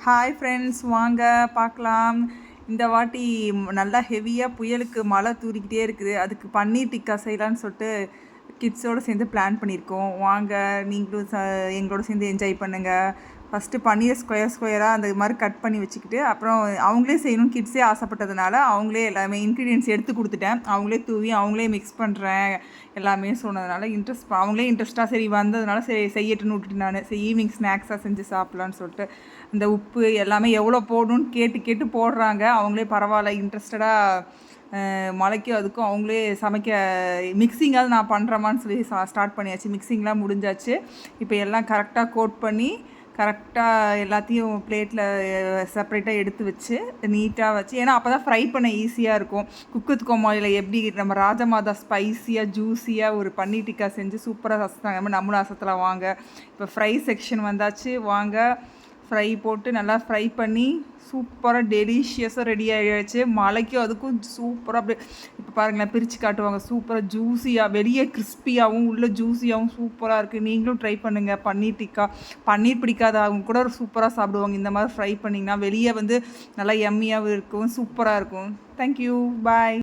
Hi friends, வாங்க பார்க்கலாம். இந்த வாட்டி நல்லா ஹெவியாக புயலுக்கு மழை தூறிக்கிட்டே இருக்குது. அதுக்கு பன்னீர் டிக்கா செய்யலான்னு சொல்லிட்டு கிட்ஸோடு சேர்ந்து பிளான் பண்ணியிருக்கோம். வாங்க நீங்களும் எங்களோட சேர்ந்து என்ஜாய் பண்ணுங்கள். ஃபஸ்ட்டு பன்னீர் ஸ்கொயராக அந்த மாதிரி கட் பண்ணி வச்சுக்கிட்டு, அப்புறம் அவங்களே செய்யணும் கிட்ஸே ஆசைப்பட்டதுனால அவங்களே எல்லாமே இன்க்ரீடியன்ஸ் எடுத்து கொடுத்துட்டேன். அவங்களே தூவி அவங்களே மிக்ஸ் பண்ணுறேன் எல்லாமே சொன்னதுனால அவங்களே இன்ட்ரெஸ்ட்டாக சரி வந்ததுனால சரி செய்யட்டுன்னு விட்டுட்டு நான் சரி ஈவினிங் ஸ்நாக்ஸாக செஞ்சு சாப்பிட்லான்னு சொல்லிட்டு இந்த உப்பு எல்லாமே எவ்வளோ போடணும்னு கேட்டு போடுறாங்க. அவங்களே பரவாயில்ல இன்ட்ரெஸ்டடாக மழைக்கும் அதுக்கும் அவங்களே சமைக்க மிக்சிங்காவது நான் பண்ணுறேமான்னு சொல்லி ஸ்டார்ட் பண்ணியாச்சு. மிக்சிங்லாம் முடிஞ்சாச்சு. இப்போ எல்லாம் கரெக்டாக கோட் பண்ணி கரெக்டாக எல்லாத்தையும் பிளேட்டில் செப்பரேட்டாக எடுத்து வச்சு நீட்டாக வச்சு, ஏன்னா அப்போ தான் ஃப்ரை பண்ண ஈஸியாக இருக்கும். குக் வித் கோமாளியில் எப்படி நம்ம ராஜமாதா ஸ்பைஸியாக ஜூஸியாக ஒரு பன்னீர் டிக்கா செஞ்சு சூப்பராக அசத்தாங்க, நம்மளும் அசத்தலாம் வாங்க. இப்போ ஃப்ரை செக்ஷன் வந்தாச்சு, வாங்க. ஃப்ரை போட்டு நல்லா ஃப்ரை பண்ணி சூப்பராக டெலிஷியஸாக ரெடி ஆகிடுச்சு. மழைக்கும் அதுக்கும் சூப்பராக அப்படியே இப்போ பாருங்களேன் பிரித்து காட்டுவாங்க. சூப்பராக ஜூஸியாக, வெளியே கிறிஸ்பியாகவும் உள்ளே ஜூஸியாகவும் சூப்பராக இருக்குது. நீங்களும் ட்ரை பண்ணுங்கள் பன்னீர் டிக்கா. பன்னீர் பிடிக்காதவங்க கூட சூப்பராக சாப்பிடுவாங்க. இந்த மாதிரி ஃப்ரை பண்ணிங்கன்னா வெளியே நல்லா எம்மியாகவும் இருக்கும், சூப்பராக இருக்கும். தேங்க்யூ, பாய்.